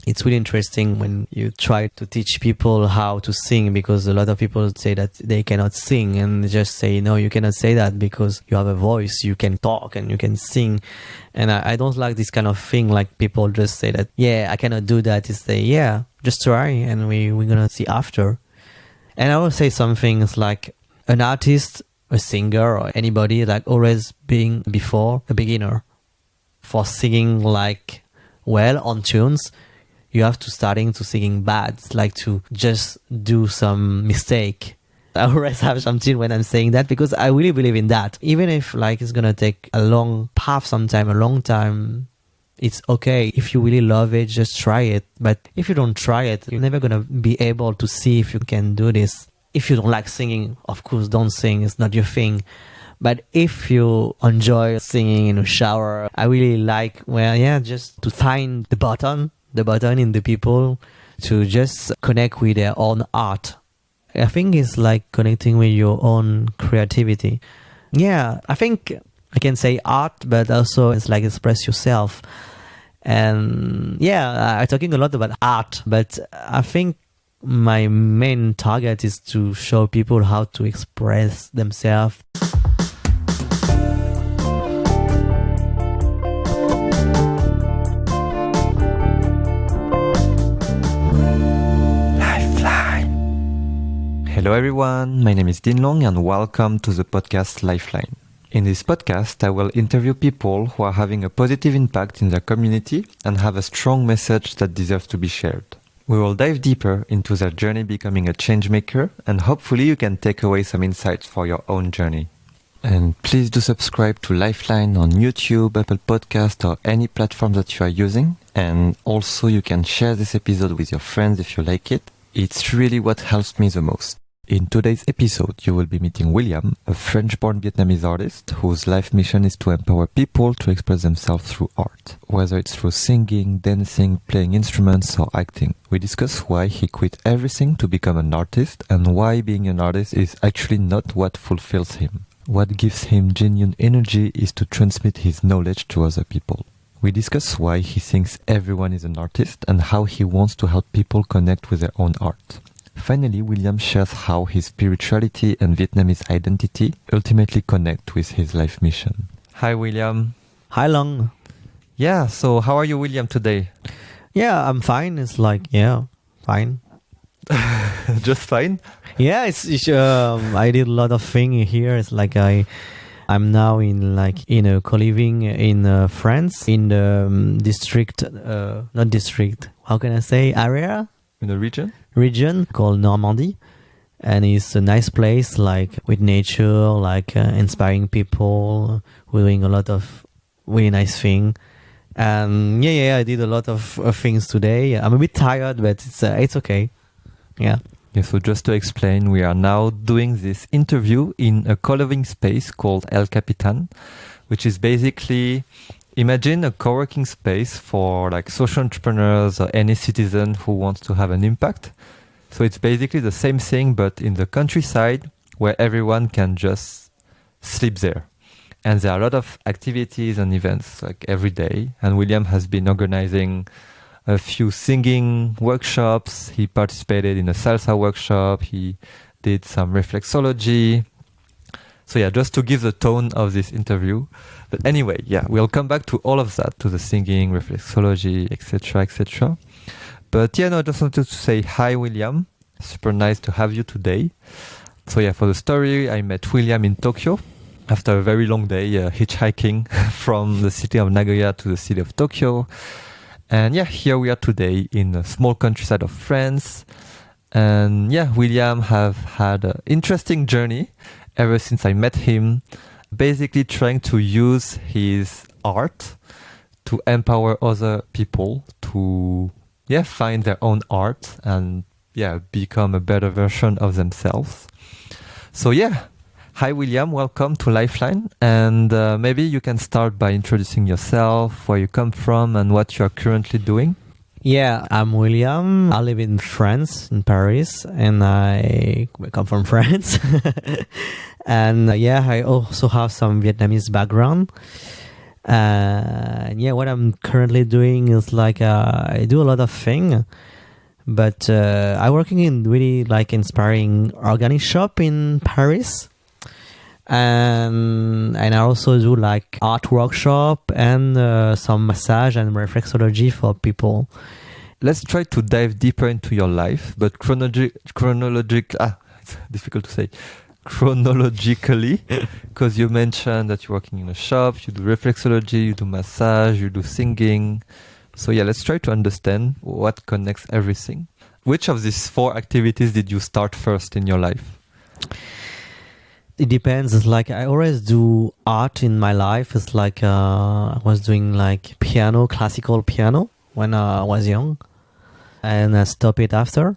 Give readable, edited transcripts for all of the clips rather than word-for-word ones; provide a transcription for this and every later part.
It's really interesting when you try to teach people how to sing, because a lot of people say that they cannot sing, and they just say, no, you cannot say that because you have a voice, you can talk and you can sing. And I don't like this kind of thing, like people just say that, yeah, I cannot do that. It's say, yeah, just try and we're gonna see after. And I will say some things like an artist, a singer, or anybody, like always being before a beginner. For singing like well on tunes, you have to starting to singing bad. It's like to just do some mistake. I always have something when I'm saying that, because I really believe in that. Even if like it's gonna take a long path sometime, a long time, it's okay. If you really love it, just try it. But if you don't try it, you're never gonna be able to see if you can do this. If you don't like singing, of course, don't sing. It's not your thing. But if you enjoy singing in a shower, I really like, just to find the button in the people to just connect with their own art. I think it's like connecting with your own creativity. Yeah, I think I can say art, but also it's like express yourself. And yeah, I'm talking a lot about art, but I think my main target is to show people how to express themselves. Hello everyone, my name is Din Long and welcome to the podcast Lifeline. In this podcast, I will interview people who are having a positive impact in their community and have a strong message that deserves to be shared. We will dive deeper into their journey becoming a change maker, and hopefully you can take away some insights for your own journey. And please do subscribe to Lifeline on YouTube, Apple Podcast, or any platform that you are using. And also you can share this episode with your friends if you like it. It's really what helps me the most. In today's episode, you will be meeting William, a French-born Vietnamese artist whose life mission is to empower people to express themselves through art, whether it's through singing, dancing, playing instruments, or acting. We discuss why he quit everything to become an artist and why being an artist is actually not what fulfills him. What gives him genuine energy is to transmit his knowledge to other people. We discuss why he thinks everyone is an artist and how he wants to help people connect with their own art. Finally, William shares how his spirituality and Vietnamese identity ultimately connect with his life mission. Hi, William. Hi, Long. Yeah, so how are you, William, today? Yeah, I'm fine. It's like, fine. Just fine? Yeah, I did a lot of things here. It's like I'm now in a co-living in France, in the area? In the region called Normandy. And it's a nice place, like with nature, like inspiring people. We're doing a lot of really nice things. And I did a lot of things today. I'm a bit tired, but it's okay. Yeah, so just to explain, we are now doing this interview in a co-living space called El Capitan, which is basically, imagine a co-working space for like social entrepreneurs or any citizen who wants to have an impact. So it's basically the same thing, but in the countryside where everyone can just sleep there. And there are a lot of activities and events like every day. And William has been organizing a few singing workshops. He participated in a salsa workshop. He did some reflexology. So just to give the tone of this interview. But anyway, we'll come back to all of that, to the singing, reflexology, etc., etc. But I just wanted to say hi, William. Super nice to have you today. So for the story, I met William in Tokyo after a very long day hitchhiking from the city of Nagoya to the city of Tokyo. And here we are today in a small countryside of France. And William have had an interesting journey ever since I met him, basically trying to use his art to empower other people to find their own art and become a better version of themselves. So hi William, welcome to Lifeline, and maybe you can start by introducing yourself, where you come from and what you are currently doing. I'm William. I live in France, in Paris, and I come from France. And I also have some Vietnamese background. And yeah, what I'm currently doing is like I do a lot of things, but I'm working in really like inspiring organic shop in Paris, and I also do like art workshop and some massage and reflexology for people. Let's try to dive deeper into your life, but it's difficult to say. Chronologically, because you mentioned that you're working in a shop, you do reflexology, you do massage, you do singing. So yeah, let's try to understand what connects everything. Which of these 4 activities did you start first in your life? It depends. It's like I always do art in my life. It's like I was doing like piano, classical piano when I was young, and I stopped it after.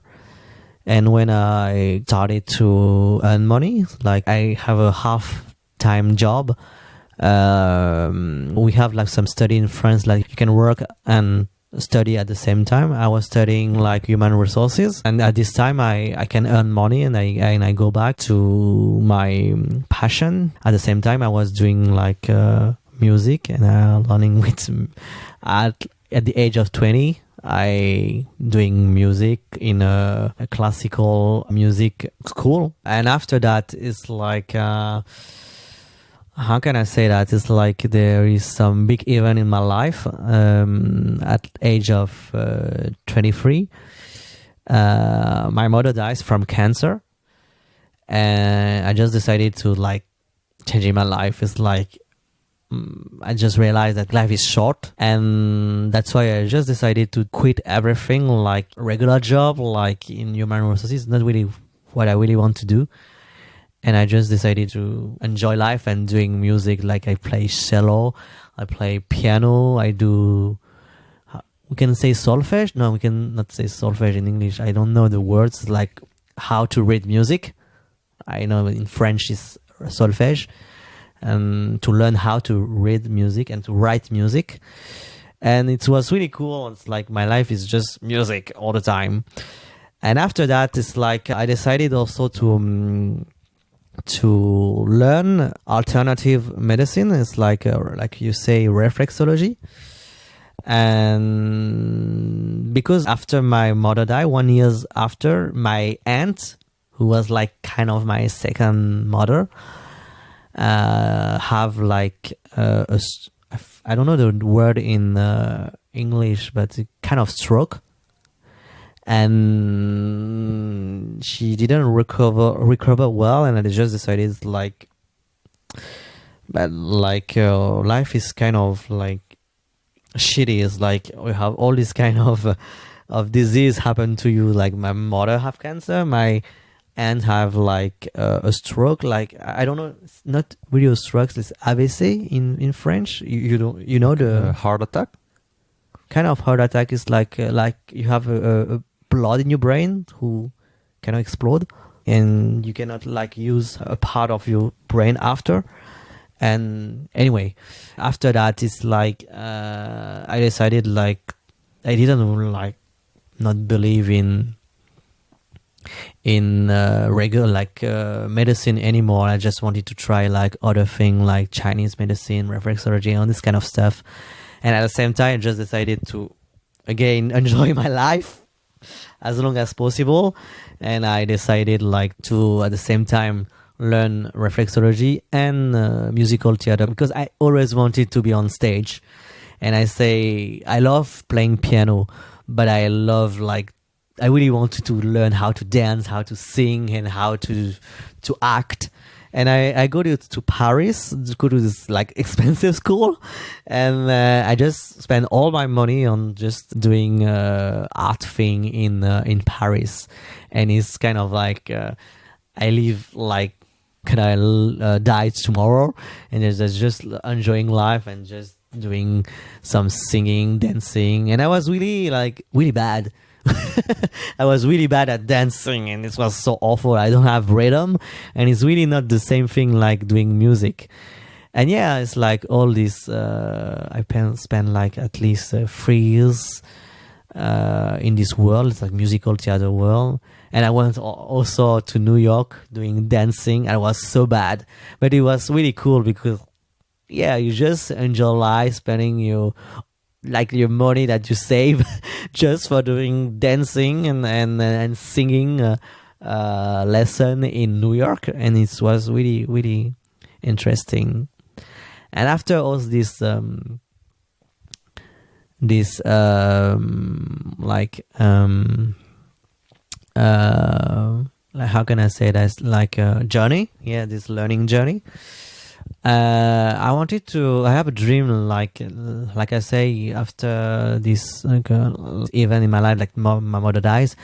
And when I started to earn money, like I have a half-time job. We have like some study in France, like you can work and study at the same time. I was studying like human resources, and at this time I can earn money, and I go back to my passion. At the same time, I was doing like music and learning with at the age of 20. I doing music in a classical music school, and after that it's like how can I say that? It's like there is some big event in my life at age of 23. My mother dies from cancer, and I just decided to like changing my life. It's like I just realized that life is short, and that's why I just decided to quit everything, like regular job, like in human resources, not really what I really want to do. And I just decided to enjoy life and doing music. Like I play cello, I play piano, I do, we can say solfège? No, we can not say solfège in English. I don't know the words, like how to read music. I know in French is solfège. And to learn how to read music and to write music. And it was really cool. It's like my life is just music all the time. And after that, it's like I decided also to learn alternative medicine. It's like you say, reflexology. And because after my mother died, 1 year after, my aunt, who was like kind of my second mother, have like I don't know the word in English, but a kind of stroke, and she didn't recover well, and I just decided like, but like life is kind of like shitty. It's like we have all this kind of disease happen to you. Like my mother have cancer, my and have like a stroke. Like I don't know, it's not really a stroke, it's AVC in French. You don't, you know, the heart attack. Kind of heart attack is like you have a blood in your brain who cannot explode, and you cannot like use a part of your brain after. And anyway, after that, it's like I decided like I didn't like not believe in regular like medicine anymore. I just wanted to try like other thing like Chinese medicine, reflexology, all this kind of stuff. And at the same time, I just decided to again enjoy my life as long as possible. And I decided like to at the same time learn reflexology and musical theater, because I always wanted to be on stage. And I say I love playing piano, but I love like I really wanted to learn how to dance, how to sing, and how to act. And I go to Paris, go to this like expensive school, and I just spend all my money on just doing art thing in Paris. And it's kind of like I live like, can I die tomorrow? And just enjoying life and just doing some singing, dancing. And I was really bad. I was really bad at dancing, and it was so awful. I don't have rhythm, and it's really not the same thing like doing music. And yeah, it's like all this I spent like at least 3 years in this world. It's like musical theater world. And I went also to New York doing dancing. I was so bad, but it was really cool because yeah, you just enjoy life, spending your money that you save just for doing dancing and singing lesson in New York, and it was really really interesting. And after all this how can I say that, like a journey, yeah, this learning journey. I have a dream, like I say, after this event in my life, like my mother dies,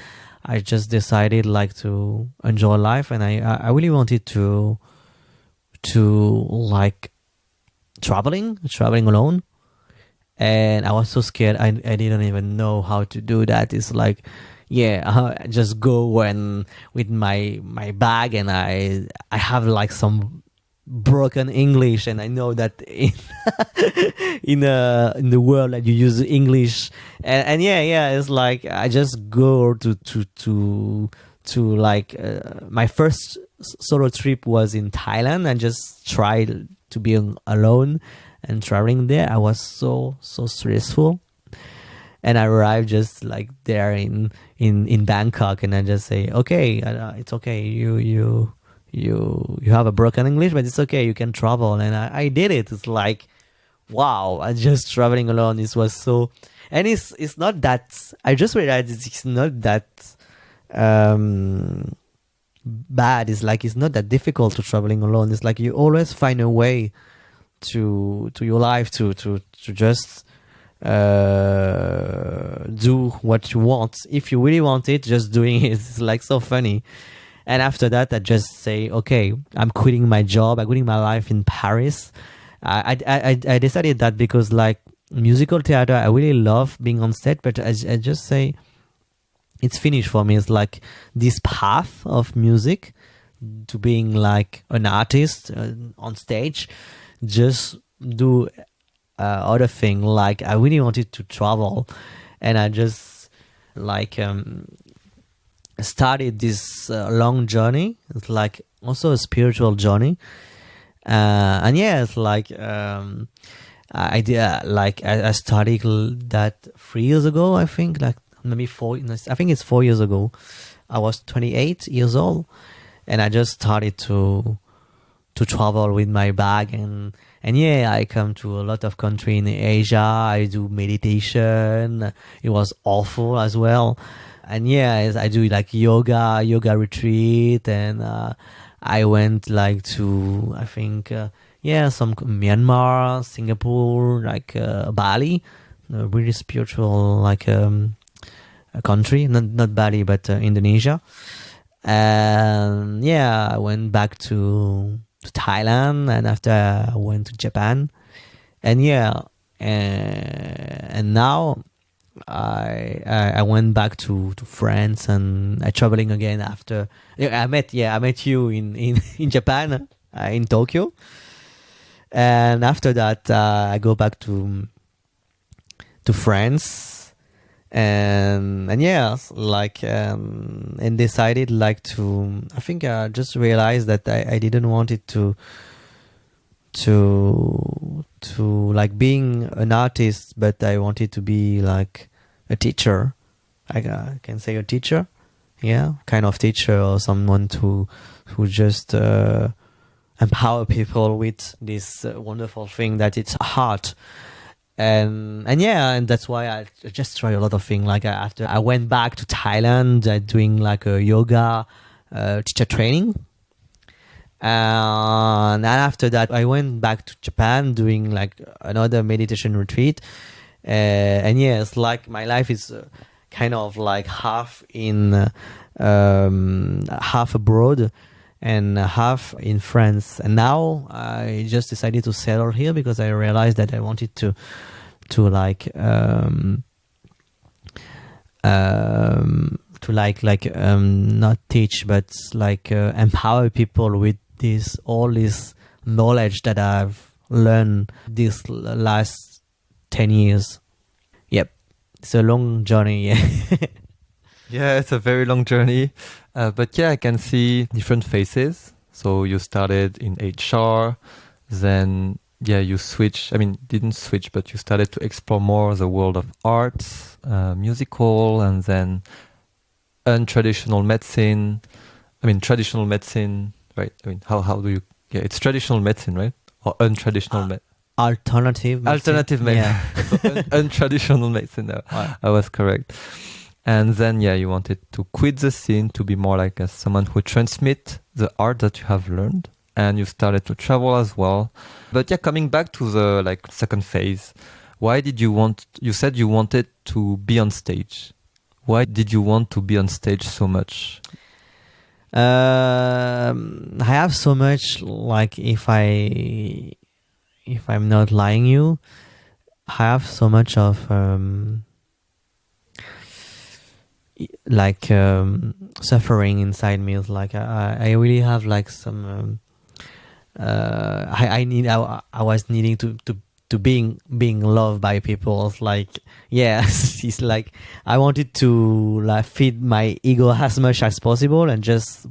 I just decided like to enjoy life, and I really wanted to like traveling alone. And I was so scared. I didn't even know how to do that. It's like, yeah, I just go with my bag, and I have like some broken English, and I know that in in the world that you use English, and yeah, it's like I just go to like my first solo trip was in Thailand. I just tried to be alone and traveling there. I was so stressful, and I arrived just like there in Bangkok, and I just say, okay, it's okay. You have a broken English, but it's okay. You can travel, and I did it. It's like, wow! I just traveling alone. It was so, and it's not that. I just realized it's not that bad. It's like it's not that difficult to traveling alone. It's like you always find a way to your life to just do what you want. If you really want it, just doing it. It's like so funny. And after that, I just say, okay, I'm quitting my job. I'm quitting my life in Paris. I decided that because like musical theater, I really love being on stage, but I just say it's finished for me. It's like this path of music to being like an artist on stage. Just do other thing. Like I really wanted to travel, and I just like started this long journey. It's like also a spiritual journey, and yeah, it's like I did like I started that 3 years ago. I think like maybe 4. I think it's 4 years ago. I was 28 years old, and I just started to travel with my bag, and yeah, I come to a lot of country in Asia. I do meditation. It was awful as well. And yeah, I do like yoga retreat, and I went like to, I think some Myanmar, Singapore, like Bali, a really spiritual like a country, not Bali but Indonesia. And yeah, I went back to Thailand, and after I went to Japan, and yeah, and now I went back to France, and I traveling again after I met you in Japan, in Tokyo, and after that I go back to France. And yeah, like and decided like to, I think I just realized that I didn't want it to like being an artist, but I wanted to be like a teacher. I can say a teacher, yeah, kind of teacher, or someone who just empower people with this wonderful thing that it's art. And yeah, and that's why I just try a lot of things. Like after I went back to Thailand, doing like a yoga teacher training, and after that I went back to Japan doing like another meditation retreat. And yeah, it's like my life is kind of like half in half abroad and half in France. And now I just decided to settle here because I realized that I wanted to like not teach, but like empower people with all this knowledge that I've learned this last 10 years. Yep, it's a long journey. Yeah. Yeah, it's a very long journey. But yeah, I can see different phases. So you started in HR, then yeah, you switch. I mean, didn't switch, but you started to explore more the world of arts, musical, and then untraditional medicine. I mean, traditional medicine, right? I mean, how do you? Yeah, it's traditional medicine, right? Or untraditional medicine. Alternative medicine. Alternative medicine. Yeah. So untraditional medicine. No, I was correct. And then, yeah, you wanted to quit the scene to be more like someone who transmit the art that you have learned. And you started to travel as well. But yeah, coming back to the like second phase, why did you want? You said you wanted to be on stage. Why did you want to be on stage so much? I have so much, like, if I'm not lying you, I have so much of suffering inside me. It's like I really have like some I was needing to being loved by people. It's like, yeah, it's like I wanted to like feed my ego as much as possible and just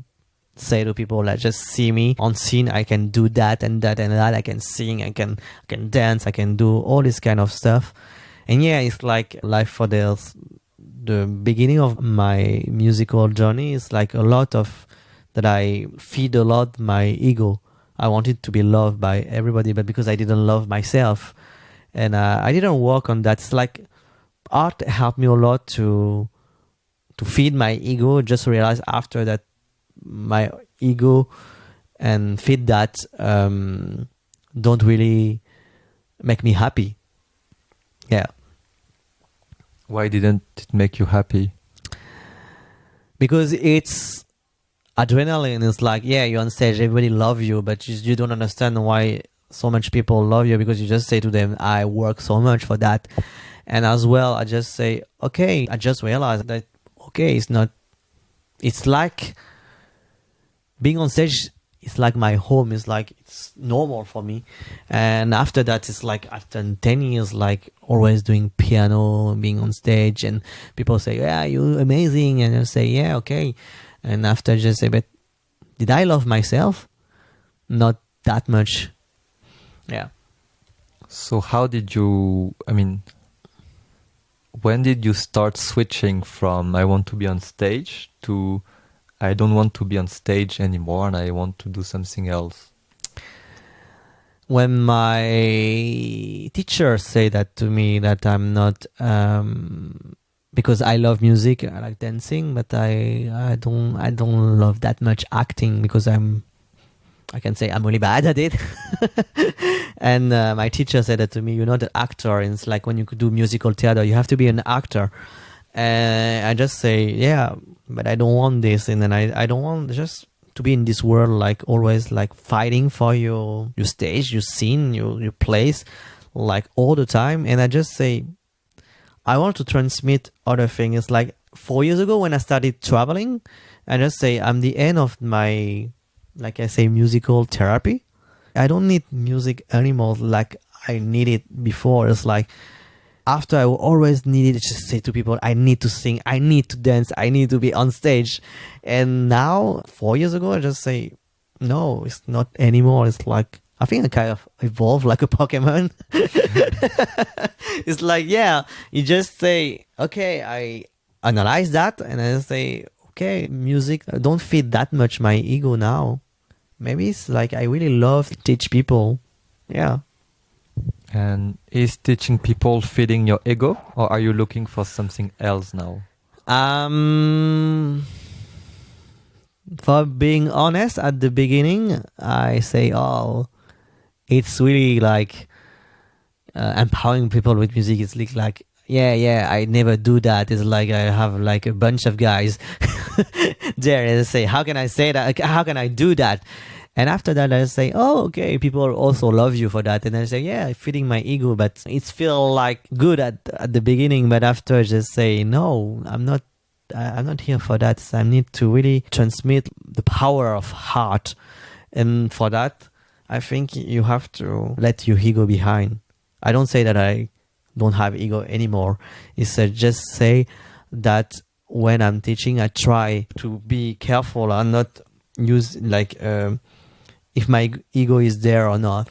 say to people, like, just see me on scene. I can do that and that and that. I can sing. I can dance. I can do all this kind of stuff. And yeah, it's like for the beginning of my musical journey is like a lot of that I feed a lot my ego. I wanted to be loved by everybody, but because I didn't love myself, and I didn't work on that. It's like art helped me a lot to feed my ego. Just realize after that my ego and feed that don't really make me happy. Yeah. Why didn't it make you happy? Because it's adrenaline. Is like, yeah, you're on stage, everybody love you, but you don't understand why so much people love you, because you just say to them, I work so much for that. And as well, I just say, okay, I just realized that, okay, it's like being on stage. It's like my home. It's like, it's normal for me. And after that, it's like after 10 years, like always doing piano, being on stage, and people say, yeah, you're amazing. And I say, yeah, okay. And after just say, but did I love myself? Not that much. Yeah. So how did you, I mean, when did you start switching from I want to be on stage to I don't want to be on stage anymore and I want to do something else? When my teacher say that to me, that I'm not, because I love music, I like dancing, but I don't love that much acting, because I can say I'm really bad at it. And my teacher said that to me, you're not an actor. And it's like when you could do musical theater, you have to be an actor. And I just say, yeah, but I don't want this. And then I don't want just to be in this world, like always like fighting for your stage, your scene, your place, like all the time. And I just say, I want to transmit other things. Like 4 years ago when I started traveling, I just say I'm the end of my, like I say, musical therapy. I don't need music anymore like I needed before. It's like after I always needed to just say to people, I need to sing, I need to dance, I need to be on stage. And now 4 years ago, I just say, no, it's not anymore. It's like, I think I kind of evolved like a Pokemon. It's like, yeah, you just say, okay, I analyze that and I say, okay, music don't feed that much my ego now. Maybe it's like I really love to teach people. Yeah. And is teaching people feeding your ego, or are you looking for something else now? For being honest, at the beginning, I say, oh, it's really like empowering people with music. It's like, yeah, I never do that. It's like I have like a bunch of guys there and say, how can I say that? How can I do that? And after that, I say, oh, okay, people also love you for that. And I say, yeah, feeding my ego, but it's feel like good at the beginning. But after, I just say, no, I'm not here for that. So I need to really transmit the power of heart. And for that, I think you have to let your ego behind. I don't say that I don't have ego anymore. It's just say that when I'm teaching, I try to be careful and not use like if my ego is there or not.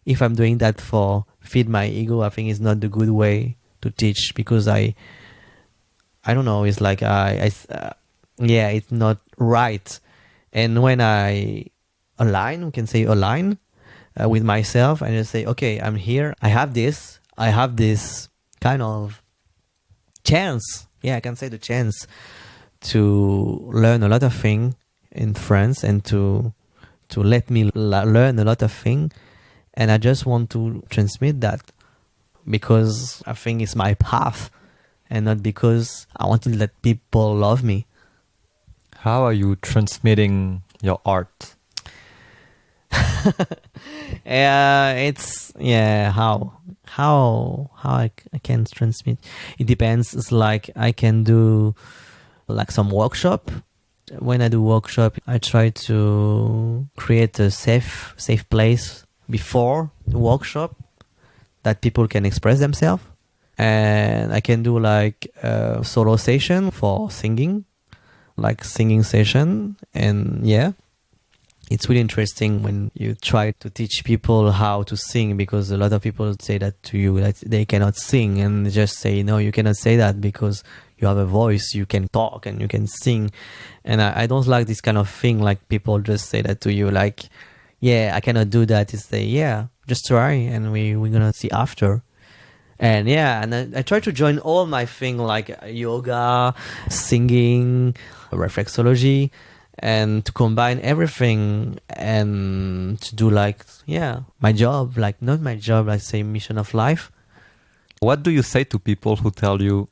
if I'm doing that for feed my ego, I think it's not the good way to teach, because I don't know, it's like yeah, it's not right. And when I align, we can say align with myself, and just say, okay, I'm here, I have this kind of chance, I can say the chance to learn a lot of things in France, and to let me learn a lot of things, and I just want to transmit that, because I think it's my path, and not because I want to let people love me. How are you transmitting your art? It's how I can transmit. It depends. It's like I can do like some workshop. When I do workshop, I try to create a safe place before the workshop that people can express themselves. And I can do like a solo session for singing, like singing session. And it's really interesting when you try to teach people how to sing, because a lot of people say that to you, that they cannot sing, and just say, no, you cannot say that because you have a voice, you can talk and you can sing. And I don't like this kind of thing, like people just say that to you, like, I cannot do that. It's say, just try, and we're gonna see after. And I try to join all my thing, like yoga, singing, reflexology, and to combine everything, and to do like my job, like not my job, like say mission of life. What do you say to people who tell you,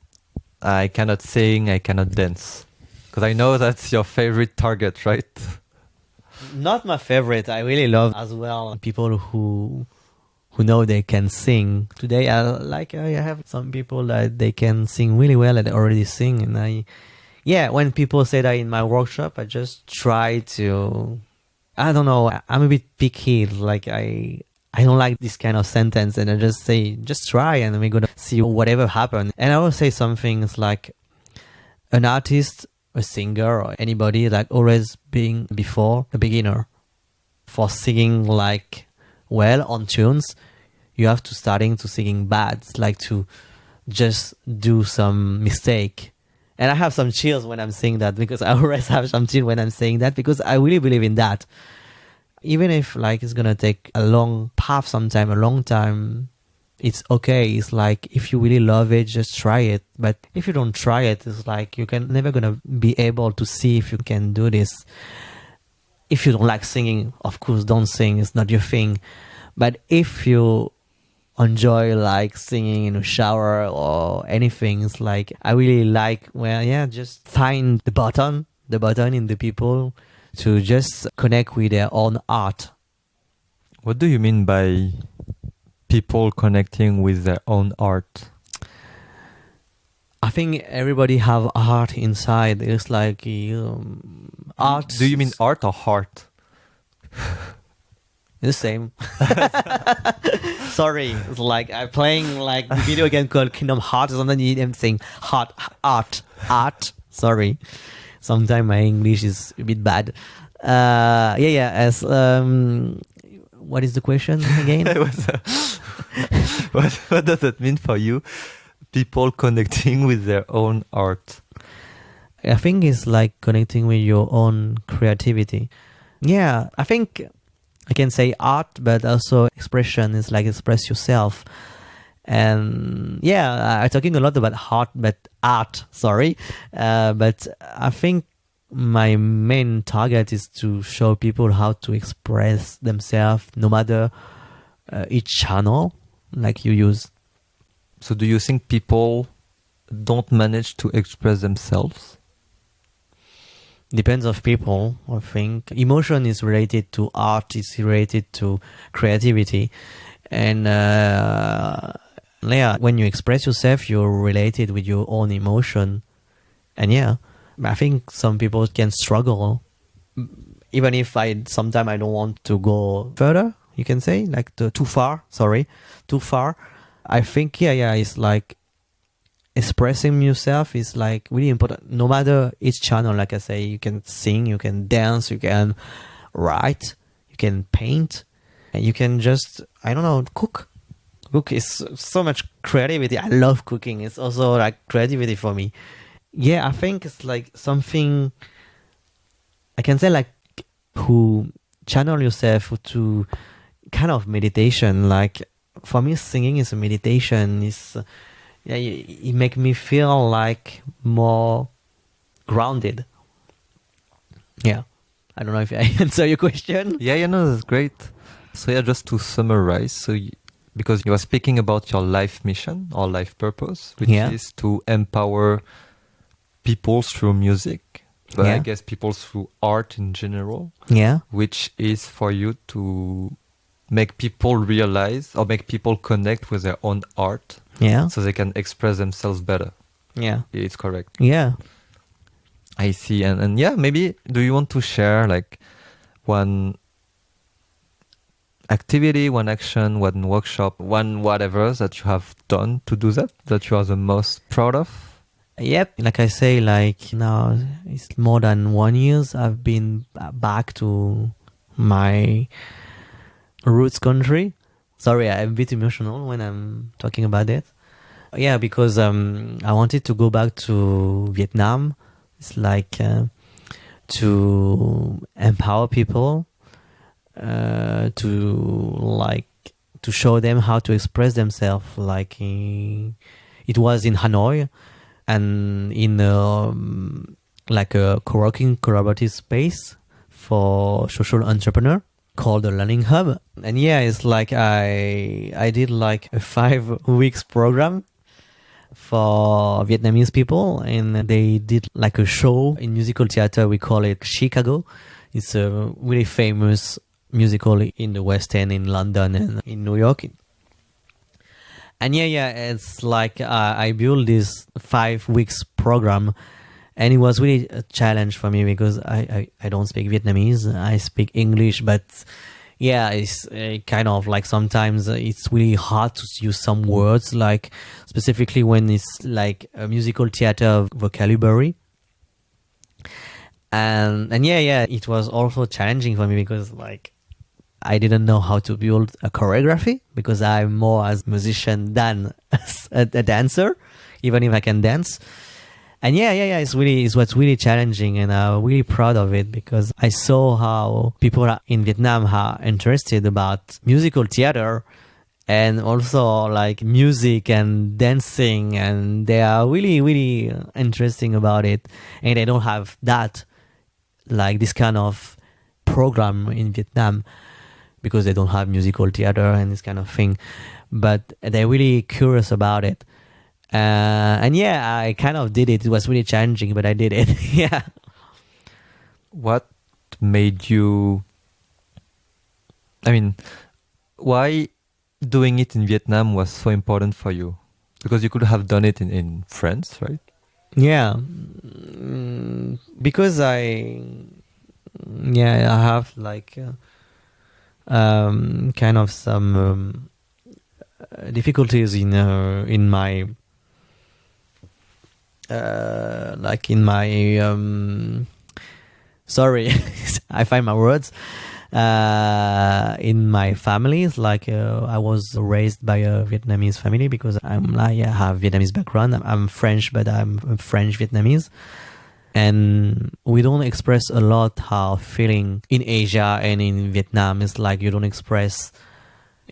I cannot sing, I cannot dance? Because I know that's your favorite target, right? Not my favorite. I really love as well people who know they can sing. Today I have some people that they can sing really well, and they already sing. And when people say that in my workshop, I just try to, I don't know, I'm a bit picky. Like I don't like this kind of sentence, and I just say, just try, and we're gonna see whatever happens. And I will say some things like, an artist, a singer, or anybody, like always being before a beginner. For singing like well on tunes, you have to starting to singing bad. It's like to just do some mistake. And I have some chills when I'm saying that, because I always have some chills when I'm saying that, because I really believe in that. Even if like it's gonna take a long path, sometime a long time, it's okay. It's like, if you really love it, just try it. But if you don't try it, it's like you can never gonna be able to see if you can do this. If you don't like singing, of course, don't sing. It's not your thing. But if you enjoy like singing in a shower or anything, it's like, I really like just find the button in the people to just connect with their own art. What do you mean by people connecting with their own art? I think everybody have art inside. It's like art. Do you mean art or heart? The same. Sorry, it's like I'm playing like the video game called Kingdom Hearts, and then I'm saying art. Sorry, sometimes my English is a bit bad. As what is the question again? What does it mean for you? People connecting with their own art. I think it's like connecting with your own creativity. Yeah, I think I can say art, but also expression is like express yourself. And I'm talking a lot about art, sorry. But I think my main target is to show people how to express themselves, no matter each channel like you use. So do you think people don't manage to express themselves? Depends of people, I think. Emotion is related to art, is related to creativity. And when you express yourself, you're related with your own emotion. And I think some people can struggle. Even if sometimes I don't want to go further, you can say, like too far. I think, it's like expressing yourself is like really important. No matter each channel, like I say, you can sing, you can dance, you can write, you can paint. You can just, I don't know, cook. Cook is so much creativity. I love cooking. It's also like creativity for me. Yeah, I think it's like something I can say, like, who channel yourself to kind of meditation. Like for me, singing is a meditation. It's yeah, it make me feel like more grounded. Yeah, I don't know if I answer your question. Yeah, you know, that's great. So yeah, just to summarize, because you are speaking about your life mission or life purpose, which is to empower people through music, but I guess people through art in general. Yeah. Which is for you to make people realize or make people connect with their own art. Yeah. So they can express themselves better. Yeah. It's correct. Yeah. I see. And yeah, maybe do you want to share like one activity, one action, one workshop, one whatever that you have done to do that you are the most proud of? Yep. Like I say, like now it's more than 1 year. I've been back to my roots country. Sorry, I'm a bit emotional when I'm talking about it. Yeah, because I wanted to go back to Vietnam. It's like to empower people, to show them how to express themselves. Like it was in Hanoi, and in like a co-working collaborative space for social entrepreneur called the Learning Hub. And yeah, it's like I did like a 5 weeks program for Vietnamese people, and they did like a show in musical theater. We call it Chicago. It's a really famous musical in the West End, in London and in New York. And yeah, it's like I built this 5 weeks program, and it was really a challenge for me because I don't speak Vietnamese. I speak English, but yeah, it's kind of like sometimes it's really hard to use some words, like specifically when it's like a musical theater vocabulary. And yeah, it was also challenging for me because like I didn't know how to build a choreography because I'm more as a musician than a dancer, even if I can dance. And yeah, it's what's really challenging, and I'm really proud of it because I saw how people in Vietnam are interested about musical theater and also like music and dancing, and they are really, really interesting about it. And they don't have that, like this kind of program in Vietnam, because they don't have musical theater and this kind of thing, but they're really curious about it. And yeah, I kind of did it. It was really challenging, but I did it. Yeah. What made you, I mean, why doing it in Vietnam was so important for you? Because you could have done it in France, right? Yeah. Because I have like kind of some difficulties in my sorry, I find my words. In my family, like I was raised by a Vietnamese family because I have Vietnamese background. I'm French, but I'm French Vietnamese. And we don't express a lot how feeling in Asia and in Vietnam. It's like you don't express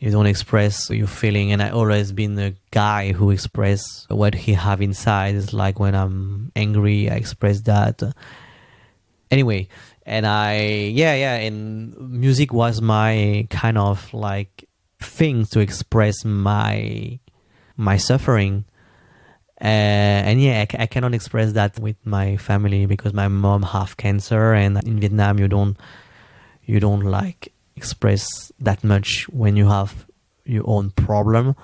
your feeling. And I always been a guy who express what he have inside. It's like when I'm angry, I express that. Anyway, and and music was my kind of like thing to express my suffering. And yeah, I cannot express that with my family because my mom have cancer, and in Vietnam you don't like express that much when you have your own problem,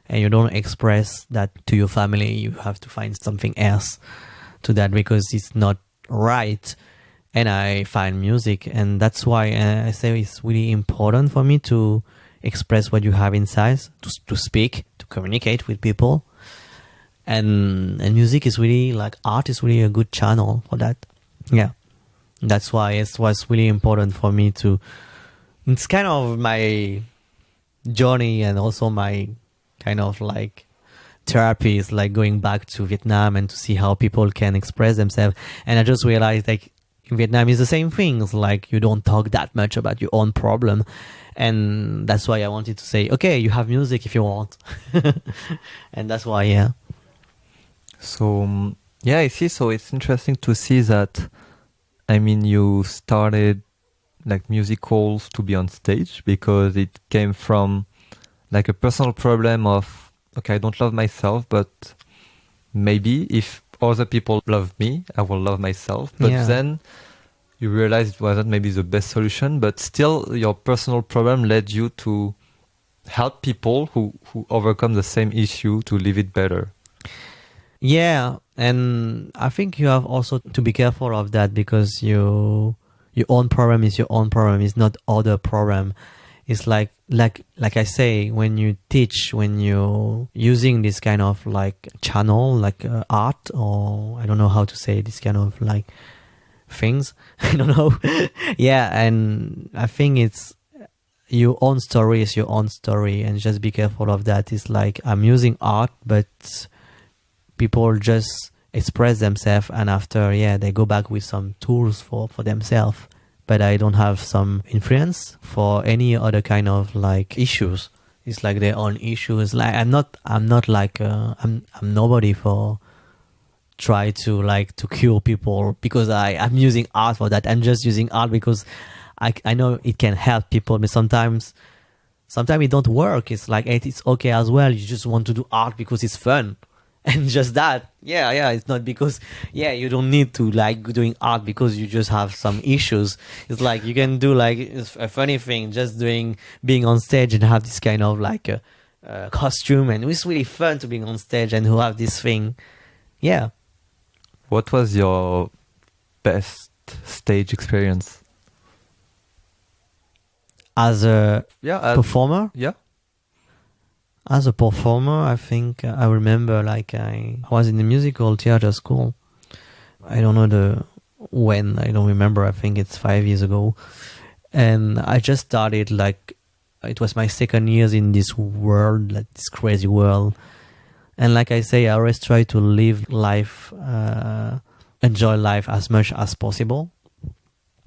and you don't express that to your family. You have to find something else to that because it's not right. And I find music, and that's why I say it's really important for me to express what you have inside, to speak, to communicate with people. And music is really, like, art is really a good channel for that. Yeah, that's why it was really important for me to. It's kind of my journey and also my kind of like therapy is like going back to Vietnam and to see how people can express themselves. And I just realized like in Vietnam is the same thing. It's like you don't talk that much about your own problem. And that's why I wanted to say, okay, you have music if you want. And that's why, yeah. So, yeah, I see. So it's interesting to see that, I mean, you started like musicals to be on stage because it came from like a personal problem of, okay, I don't love myself, but maybe if other people love me, I will love myself. But then you realize it wasn't maybe the best solution, but still your personal problem led you to help people who overcome the same issue to live it better. Yeah, and I think you have also to be careful of that because your own problem is your own problem. It's not other problem. It's like I say, when you teach, when you're using this kind of like channel, like art, or I don't know how to say this kind of like things. I don't know. Yeah, and I think it's your own story is your own story, and just be careful of that. It's like I'm using art, but people just express themselves, and after they go back with some tools for themselves. But I don't have some influence for any other kind of like issues. It's like their own issues. Like I'm not like I'm nobody for try to cure people because I'm using art for that. I'm just using art because I know it can help people, but sometimes it don't work. It's like it's okay as well. You just want to do art because it's fun. And just that, it's not because, you don't need to like doing art because you just have some issues. It's like you can do like a funny thing, just being on stage and have this kind of like a costume, and it's really fun to be on stage and who have this thing. Yeah. What was your best stage experience? As a performer? Yeah. As a performer, I think I remember like I was in the musical theater school. I don't know when, I don't remember. I think it's 5 years ago. And I just started like, it was my second year in this world, like this crazy world. And like I say, I always try to live life, enjoy life as much as possible.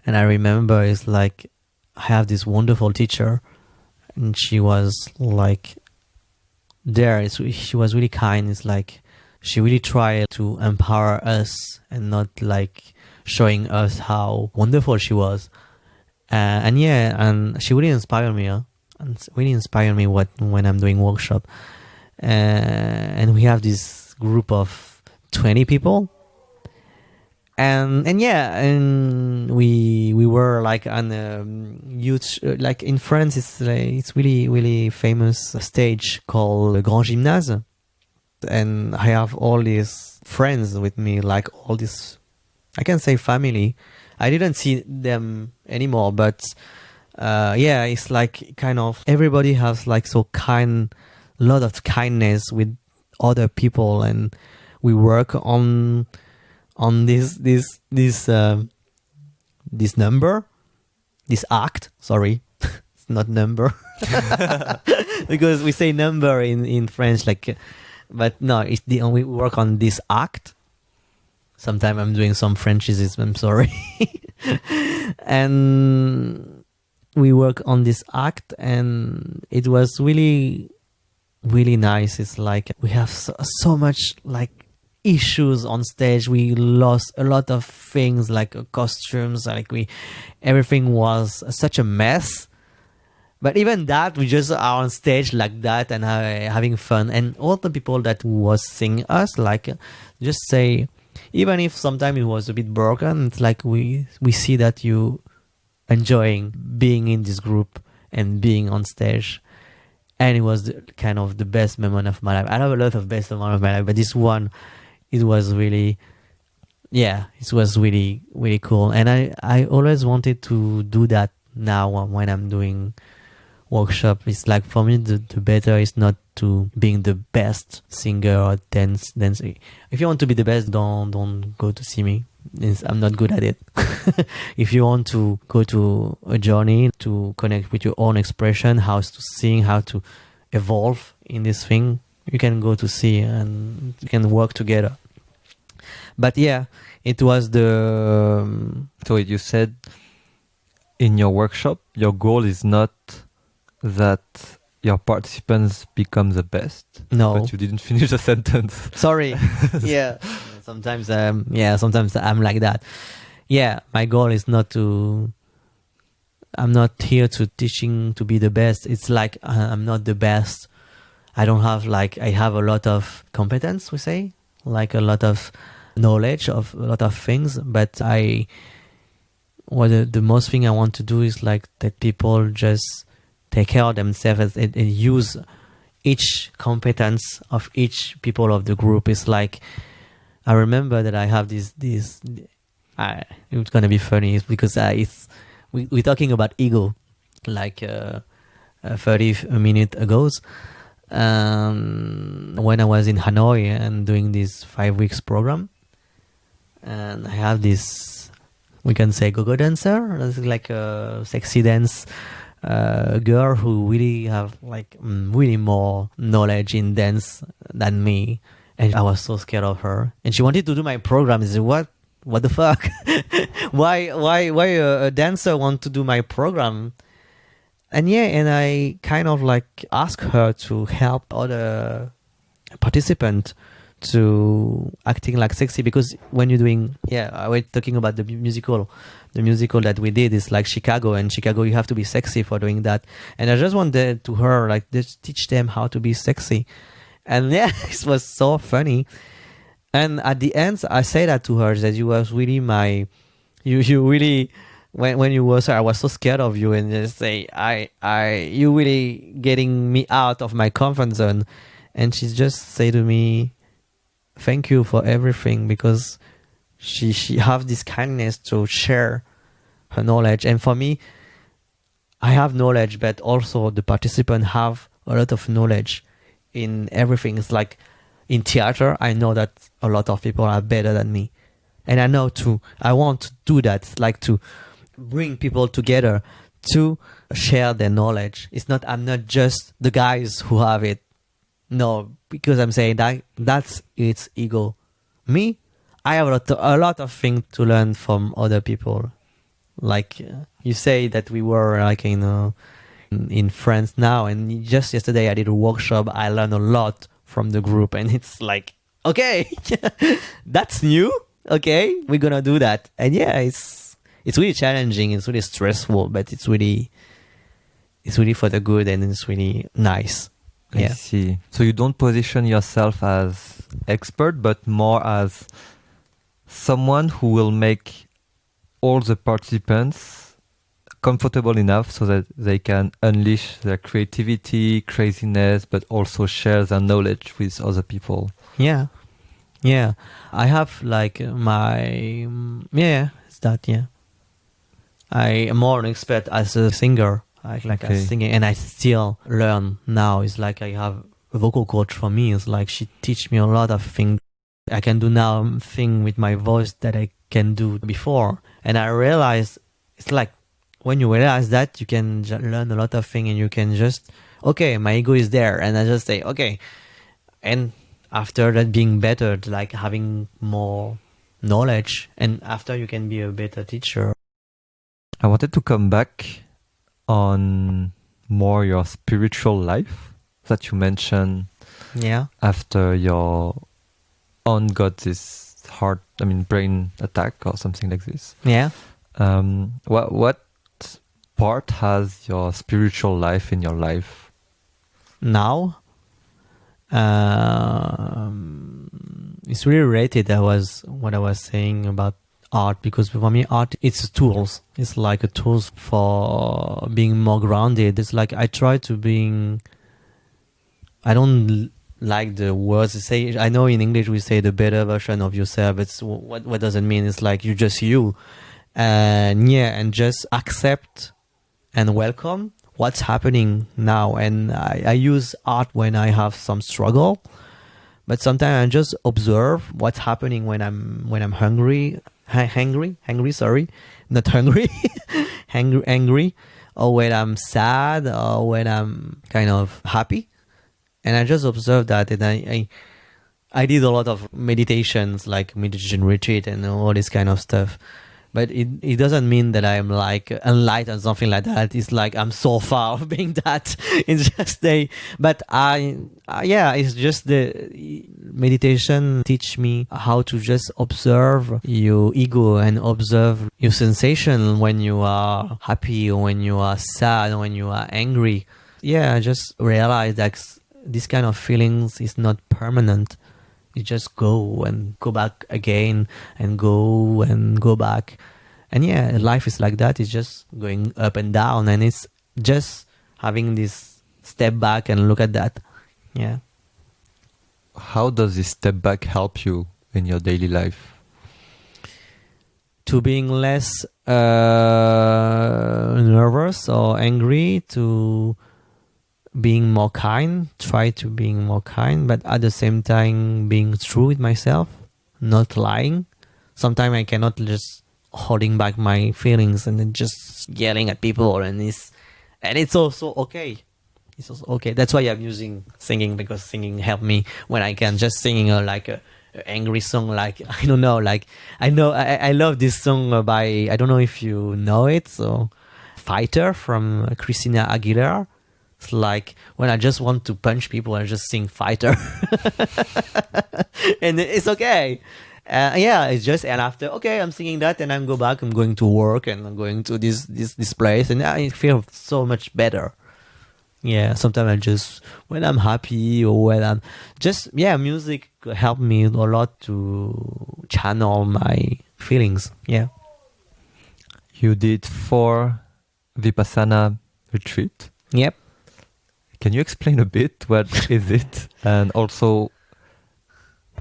And I remember it's like, I have this wonderful teacher and she was like, she was really kind. It's like she really tried to empower us and not like showing us how wonderful she was. And she really inspired me. And really inspired me when I'm doing workshop. And we have this group of 20 people. And we were like on a huge, like in France, it's really, really famous stage called Le Grand Gymnase. And I have all these friends with me, like all this, I can say family. I didn't see them anymore, but it's like kind of everybody has like lot of kindness with other people, and we work on this number, this act. Sorry, it's not number because we say number in French, like, but no, we work on this act. Sometimes I'm doing some Frenchism, I'm sorry. And we work on this act, and it was really, really nice. It's like we have so much like issues on stage. We lost a lot of things, like costumes, like everything was such a mess. But even that, we just are on stage like that and having fun. And all the people that was seeing us, like, just say, even if sometimes it was a bit broken, it's like we see that you enjoying being in this group and being on stage. And it was kind of the best moment of my life. I have a lot of best moments of my life, but this one, it was really, it was really, really cool. And I always wanted to do that now when I'm doing workshop. It's like, for me, the better is not to being the best singer or dance. If you want to be the best, don't go to see me. I'm not good at it. If you want to go to a journey to connect with your own expression, how to sing, how to evolve in this thing, you can go to see and you can work together. But yeah, it was the... So you said in your workshop, your goal is not that your participants become the best. No. But you didn't finish the sentence. Sorry. Yeah. Sometimes I'm like that. Yeah, my goal is not to... I'm not here to teaching to be the best. It's like I'm not the best. I don't have like... I have a lot of competence, we say. Like a lot of knowledge of a lot of things. But the most thing I want to do is like that people just take care of themselves and use each competence of each people of the group. It's like... I remember that I have this it's gonna be funny because we're talking about ego like 30 minutes ago. When I was in Hanoi and doing this 5 weeks program, and I have this, we can say, go-go dancer, like a sexy dance girl who really have like really more knowledge in dance than me. And I was so scared of her. And she wanted to do my program. I said, what the fuck? Why a dancer want to do my program? And yeah, and I kind of like asked her to help other participants to acting like sexy, because when you're doing, I was talking about the musical that we did is like Chicago, and Chicago you have to be sexy for doing that. And I just wanted to her like just teach them how to be sexy. And yeah, it was so funny. And at the end, I said that to her, that you was really you really, when you was her, I was so scared of you, and just say, you really getting me out of my comfort zone. And she just say to me, thank you for everything, because she have this kindness to share her knowledge. And for me, I have knowledge, but also the participants have a lot of knowledge in everything. It's like in theater, I know that a lot of people are better than me, and I want to do that, like to bring people together to share their knowledge. I'm not just the guys who have it. No, because I'm saying that's its ego. Me, I have a lot of things to learn from other people. Like you say that we were like in France now, and just yesterday I did a workshop. I learned a lot from the group, and it's like, okay, that's new. Okay, we're gonna do that. And yeah, it's really challenging. It's really stressful, but it's really for the good, and it's really nice. I see. So you don't position yourself as expert, but more as someone who will make all the participants comfortable enough so that they can unleash their creativity, craziness, but also share their knowledge with other people. Yeah. I have like it's that, yeah. I am more an expert as a singer. As singing, and I still learn now. It's like I have a vocal coach for me. It's like she teach me a lot of things. I can do now thing with my voice that I can do before. And I realize it's like when you realize that, you can learn a lot of things, and you can just, okay, my ego is there, and I just say, okay. And after that, being better, like having more knowledge, and after you can be a better teacher. I wanted to come back on more your spiritual life that you mentioned. Yeah. After your aunt got this brain attack or something like this. Yeah. What part has your spiritual life in your life now? It's really related. What I was saying about art, because for me art, it's tools. It's like a tools for being more grounded. It's like I try to I don't like the words to say. I know in English we say the better version of yourself. It's what does it mean? It's like you're just you, and just accept and welcome what's happening now. And I use art when I have some struggle, but sometimes I just observe what's happening when I'm hungry. sorry, not hungry, angry, or when I'm sad, or when I'm kind of happy. And I just observed that, and I did a lot of meditations, like meditation retreat and all this kind of stuff. But it doesn't mean that I'm like enlightened or something like that. It's like I'm so far of being that. It's just but it's just the meditation teach me how to just observe your ego and observe your sensation when you are happy, or when you are sad, or when you are angry. Yeah, I just realized that this kind of feelings is not permanent. You just go and go back again, and go back. And yeah, life is like that. It's just going up and down, and it's just having this step back and look at that. Yeah. How does this step back help you in your daily life? To being less nervous or angry, to being more kind, try to being more kind, but at the same time being true with myself, not lying. Sometimes I cannot just holding back my feelings and then just yelling at people, and it's also okay. It's also okay. That's why I'm using singing, because singing helped me when I can just sing like a angry song, like I don't know, like I love this song by, I don't know if you know it, so Fighter from Christina Aguilera. It's like when I just want to punch people, I just sing Fighter. And it's okay. It's just, and after, okay, I'm singing that, and I'm going to work, and I'm going to this place, and I feel so much better. Yeah, sometimes I just, when I'm happy, or when I'm just, music helped me a lot to channel my feelings. Yeah. You did 4 Vipassana retreat. Yep. Can you explain a bit what is it, and also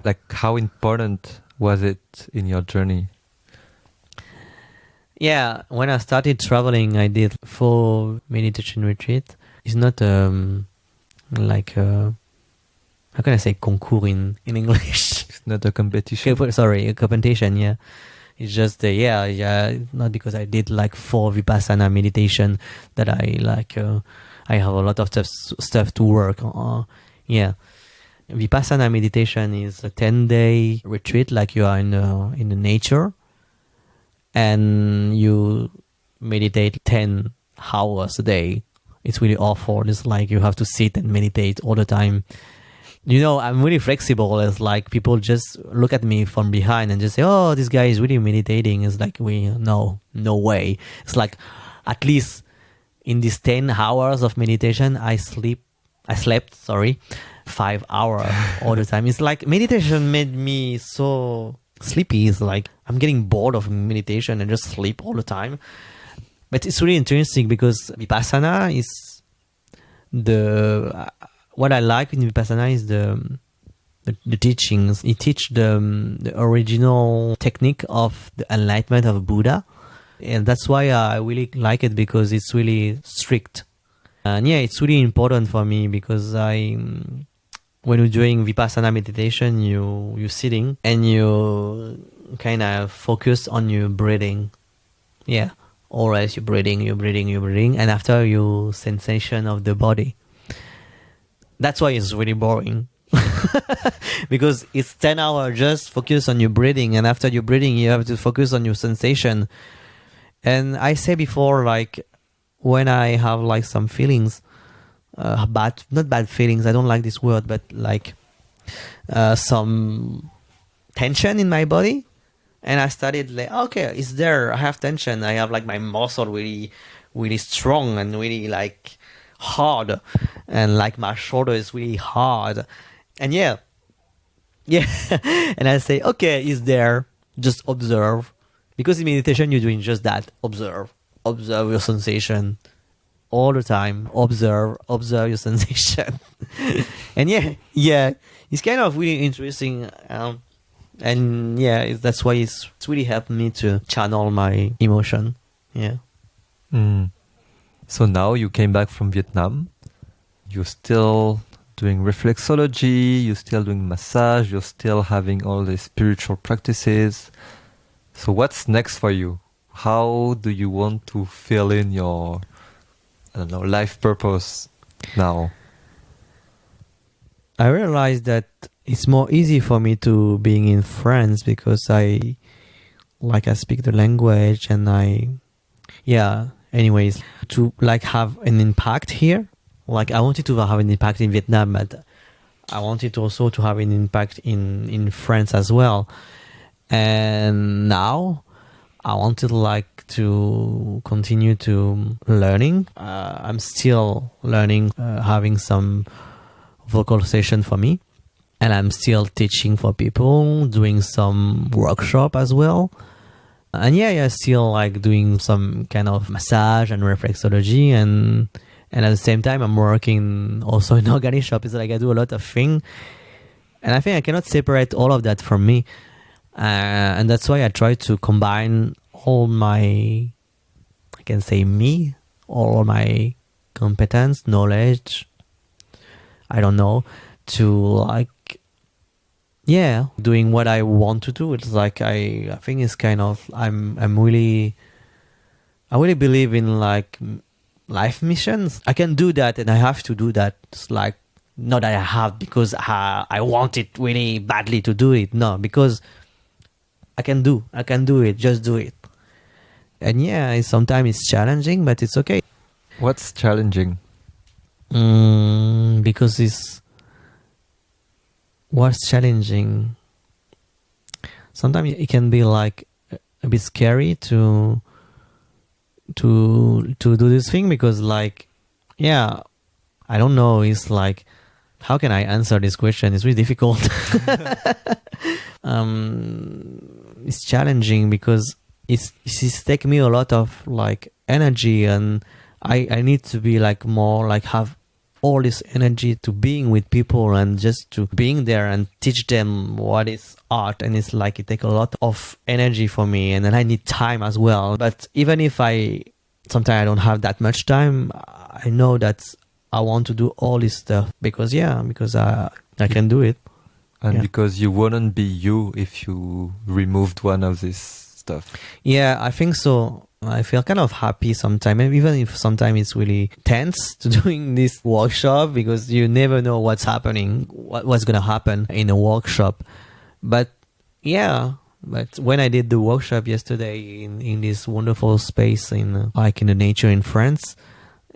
like how important was it in your journey? Yeah, when I started traveling, I did 4 meditation retreat. It's not like how can I say concours in English? It's not a competition. Sorry, a competition. Yeah, it's just not because I did like 4 Vipassana meditation that I like. I have a lot of stuff to work on. Yeah. Vipassana meditation is a 10-day retreat, like you are in the nature, and you meditate 10 hours a day. It's really awful. It's like you have to sit and meditate all the time. I'm really flexible. It's like people just look at me from behind and just say, "Oh, this guy is really meditating." It's like, no way. It's like, at least in these 10 hours of meditation, I slept 5 hours all the time. It's like meditation made me so sleepy. It's like I'm getting bored of meditation and just sleep all the time. But it's really interesting because Vipassana is what I like in Vipassana is the teachings. It teach the original technique of the enlightenment of Buddha. And that's why I really like it, because it's really strict. And it's really important for me, because when you're doing Vipassana meditation, you're sitting and you kind of focus on your breathing. Yeah. Always you're breathing, and after your sensation of the body. That's why it's really boring. Because it's 10 hours just focus on your breathing, and after your breathing you have to focus on your sensation. And I say before, like when I have like some feelings, not bad feelings, I don't like this word, but like some tension in my body, and I started like, okay, it's there, I have tension, I have like my muscle really really strong and really like hard, and like my shoulder is really hard, and yeah and I say, okay, it's there, just observe. Because in meditation you're doing just that, observe your sensation all the time, observe your sensation. And it's kind of really interesting, and that's why it's really helped me to channel my emotion. So now you came back from Vietnam, you're still doing reflexology, you're still doing massage, you're still having all these spiritual practices. So what's next for you? How do you want to fill in your, I don't know, life purpose now? I realized that it's more easy for me to being in France because I speak the language and anyways, to like have an impact here. Like I wanted to have an impact in Vietnam, but I wanted also to have an impact in France as well. And now I wanted like to continue to learning. I'm still learning, having some vocal session for me, and I'm still teaching for people, doing some workshop as well. And still like doing some kind of massage and reflexology, and at the same time I'm working also in organic shop. It's like I do a lot of things, and I think I cannot separate all of that from me. And that's why I try to combine all my, I can say me, all my competence, knowledge, I don't know, to like, doing what I want to do. It's like, I think it's kind of, I really believe in like life missions. I can do that and I have to do that. It's like, not that I have because I want it really badly to do it. No, because I can do it, just do it. And sometimes it's challenging, but it's okay. What's challenging? Because what's challenging, sometimes it can be like a bit scary to do this thing, because like, I don't know, it's like, how can I answer this question? It's really difficult. It's challenging because it's taken me a lot of like energy, and I need to be like more like have all this energy to being with people and just to being there and teach them what is art. And it's like it takes a lot of energy for me, and then I need time as well. But even if sometimes I don't have that much time, I know that I want to do all this stuff because I can do it. And because you wouldn't be you if you removed one of this stuff. Yeah, I think so. I feel kind of happy sometimes, even if sometimes it's really tense to doing this workshop, because you never know what's happening, what's going to happen in a workshop. But when I did the workshop yesterday in this wonderful space in the nature in France,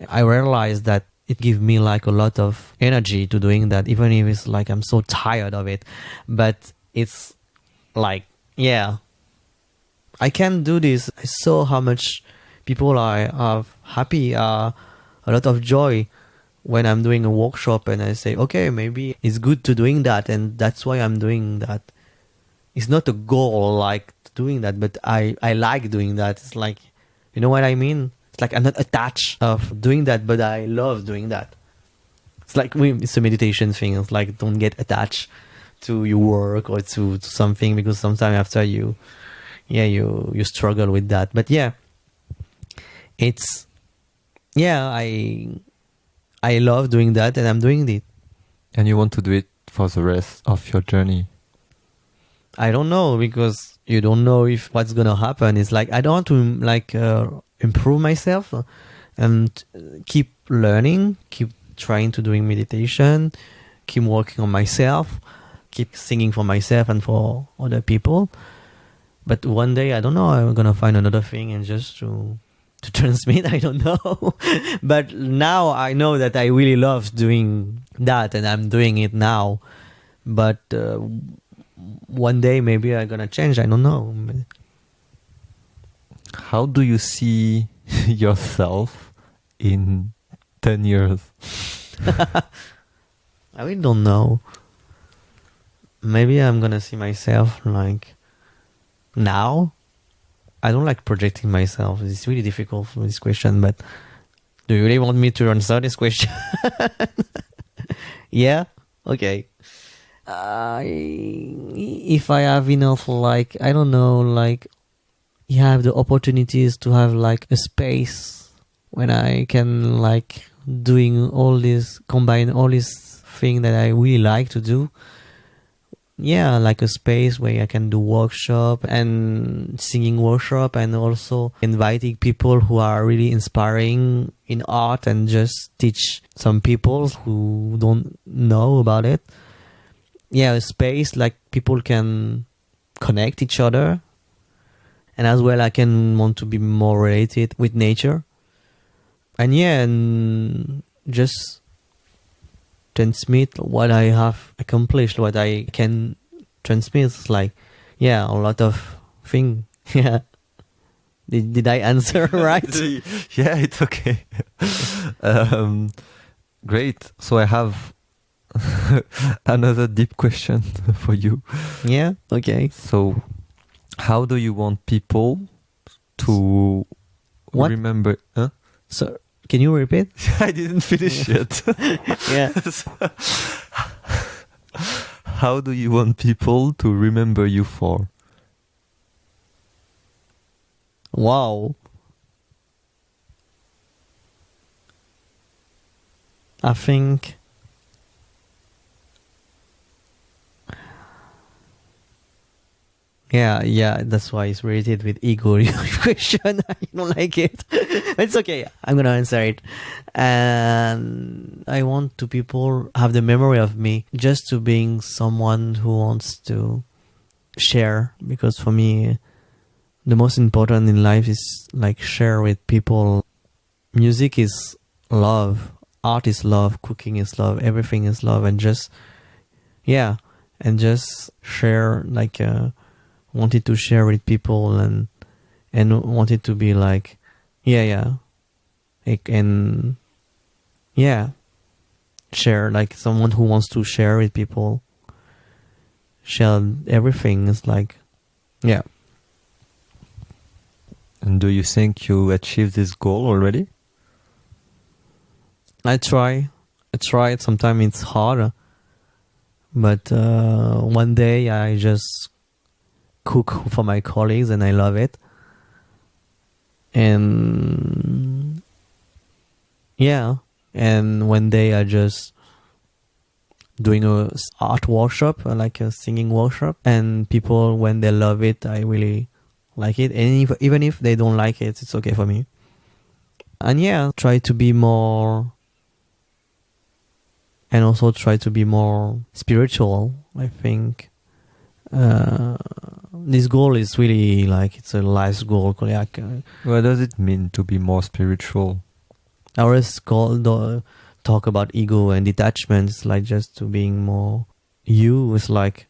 I realized that it gives me like a lot of energy to doing that, even if it's like I'm so tired of it. But it's like, I can do this. I saw how much people are happy, a lot of joy when I'm doing a workshop, and I say, okay, maybe it's good to doing that, and that's why I'm doing that. It's not a goal like doing that, but I like doing that. It's like, you know what I mean? It's like I'm not attached of doing that, but I love doing that. It's like it's a meditation thing. It's like, don't get attached to your work or to something, because sometimes after you struggle with that. But I love doing that, and I'm doing it. And you want to do it for the rest of your journey? I don't know, because you don't know if what's gonna happen. It's like I don't want to like improve myself and keep learning, keep trying to doing meditation, keep working on myself, keep singing for myself and for other people. But one day, I don't know, I'm gonna find another thing and just to transmit. I don't know. But now I know that I really love doing that, and I'm doing it now. But one day maybe I'm gonna change. I don't know. How do you see yourself in 10 years? I really don't know. Maybe I'm gonna see myself like now. I don't like projecting myself. It's really difficult for this question, but do you really want me to answer this question? Yeah? Okay. If I have enough, like, I don't know, like, you have the opportunities to have like a space when I can like doing all this, combine all these things that I really like to do. like a space where I can do workshop and singing workshop, and also inviting people who are really inspiring in art and just teach some people who don't know about it. Yeah, a space like people can connect each other, and as well I can want to be more related with nature, and just transmit what I have accomplished, what I can transmit. It's like, a lot of things. Yeah. Did I answer right? Yeah, it's okay. Great. So I have another deep question for you. Yeah. Okay. So, how do you want people to remember? Huh? So, can you repeat? I didn't finish yet. Yeah. How do you want people to remember you for? Wow. I think yeah, that's why it's related with ego question. I don't like it. But it's okay. I'm gonna answer it. And I want to people have the memory of me just to being someone who wants to share, because for me the most important in life is like share with people. Music is love, art is love, cooking is love, everything is love, and just share, like wanted to share with people, and wanted to be like share, like someone who wants to share with people, share everything. Is like And do you think you achieved this goal already? I try it. Sometimes it's hard, but one day I just cook for my colleagues and I love it. And and one day I just doing a art workshop, like a singing workshop, and people, when they love it, I really like it. And even if they don't like it, it's okay for me. And try to be more, and also try to be more spiritual. I think this goal is really like, it's a life goal. Like, what does it mean to be more spiritual? I always talk about ego and detachment. It's like just to being more you. It's like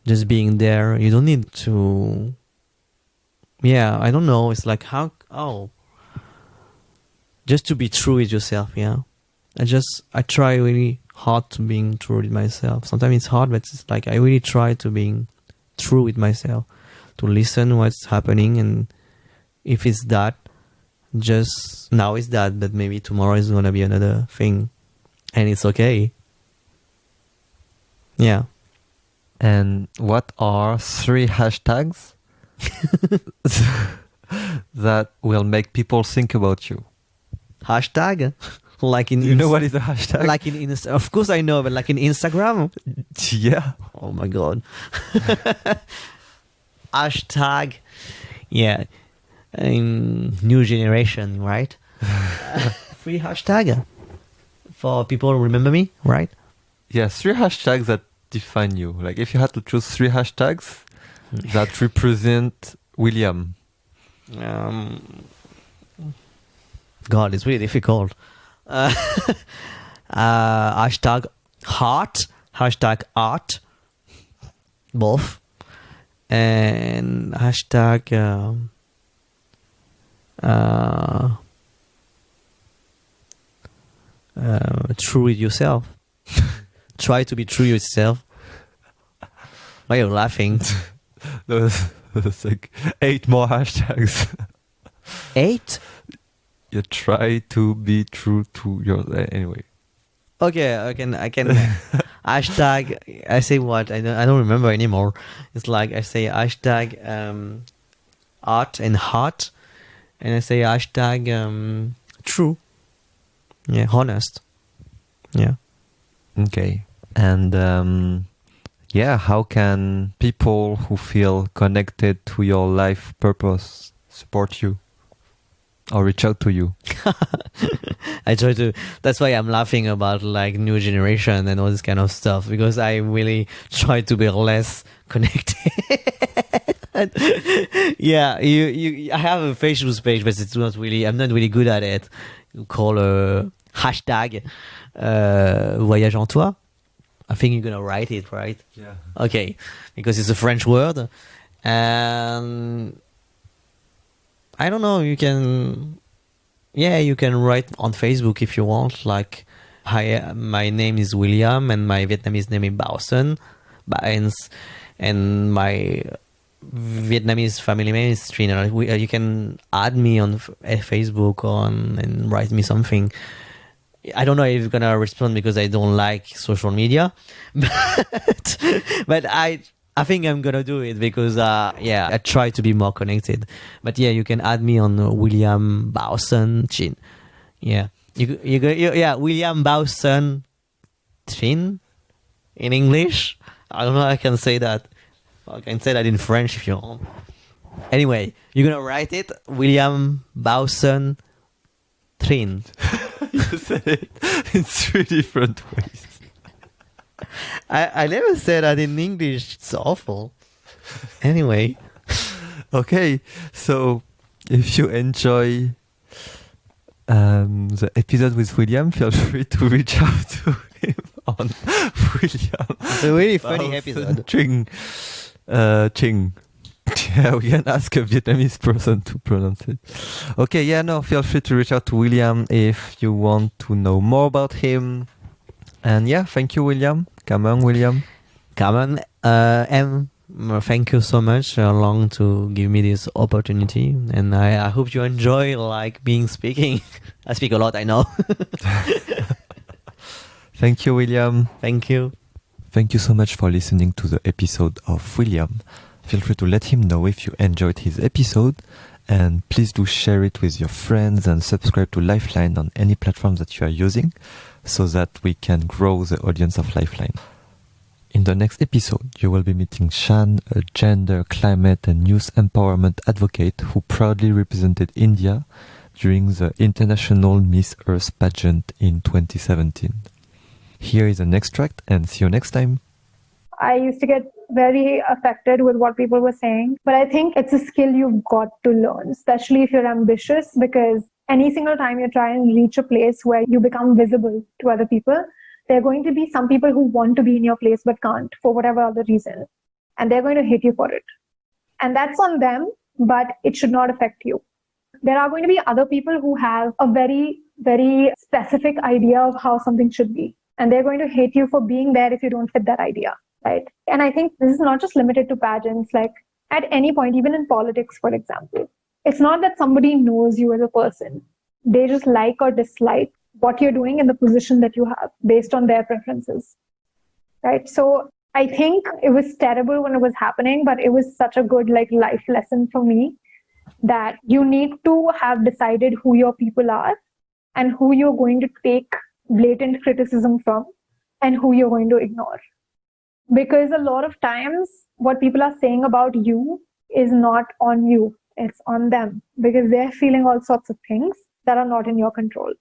just being there. You don't need to. I don't know. It's like just to be true with yourself. I try really hard to being true with myself. Sometimes it's hard, but it's like I really try to being true with myself, to listen what's happening, and if it's that, just now it's that, but maybe tomorrow is gonna be another thing, and it's okay. Yeah. And what are 3 hashtags that will make people think about you? Hashtag? Like in, you know what is a hashtag? Like in of course I know, but like in Instagram. Yeah. Oh my god. Hashtag. Yeah. New generation, right? 3 hashtag for people remember me, right? Yeah, 3 hashtags that define you. Like if you had to choose 3 hashtags that represent William. God, it's really difficult. Hashtag heart, hashtag art, both, and hashtag true with yourself. Try to be true with yourself. Why are you laughing? There's like 8 more hashtags. 8? You try to be true to your... Anyway. Okay, I can hashtag, I say what? I don't remember anymore. It's like I say hashtag art and heart, and I say hashtag true. Yeah, honest. Yeah. Okay. And yeah, how can people who feel connected to your life purpose support you or reach out to you? I try to. That's why I'm laughing about like new generation and all this kind of stuff, because I really try to be less connected. Yeah, I have a Facebook page, but it's not really. I'm not really good at it. Call a hashtag voyage en toi. I think you're gonna write it, right? Yeah. Okay, because it's a French word, and I don't know. You can write on Facebook if you want. Like, hi, my name is William, and my Vietnamese name is Bao and my Vietnamese family name is Trinh. You can add me on Facebook and write me something. I don't know if you're gonna respond because I don't like social media, but I think I'm gonna do it because I try to be more connected. But yeah, you can add me on William Bao Chin. Yeah, William Bao Chin in English. I don't know. I can say that. I can say that in French if you want. Anyway, you're gonna write it William Bao Trin. You said it in 3 different ways. I never said that in English. It's awful. Anyway. Okay, so if you enjoy the episode with William, feel free to reach out to him on William. It's a really funny episode. Trinh. Yeah, we can ask a Vietnamese person to pronounce it. Okay, feel free to reach out to William if you want to know more about him. And yeah, thank you, William. Come on, William. Come on, M. Thank you so much, Long, to give me this opportunity. And I hope you enjoy like being speaking. I speak a lot, I know. Thank you, William. Thank you. Thank you so much for listening to the episode of William. Feel free to let him know if you enjoyed his episode, and please do share it with your friends and subscribe to Lifeline on any platform that you are using so that we can grow the audience of Lifeline. In the next episode, you will be meeting Shan, a gender, climate and youth empowerment advocate who proudly represented India during the International Miss Earth pageant in 2017. Here is an extract, and see you next time. I used to get very affected with what people were saying, but I think it's a skill you've got to learn, especially if you're ambitious, because any single time you try and reach a place where you become visible to other people, there are going to be some people who want to be in your place but can't for whatever other reason, and they're going to hate you for it. And that's on them, but it should not affect you. There are going to be other people who have a very, very specific idea of how something should be, and they're going to hate you for being there if you don't fit that idea. Right. And I think this is not just limited to pageants, like at any point, even in politics, for example. It's not that somebody knows you as a person. They just like or dislike what you're doing in the position that you have based on their preferences. Right. So I think it was terrible when it was happening, but it was such a good life lesson for me that you need to have decided who your people are and who you're going to take blatant criticism from and who you're going to ignore. Because a lot of times what people are saying about you is not on you, it's on them, because they're feeling all sorts of things that are not in your control.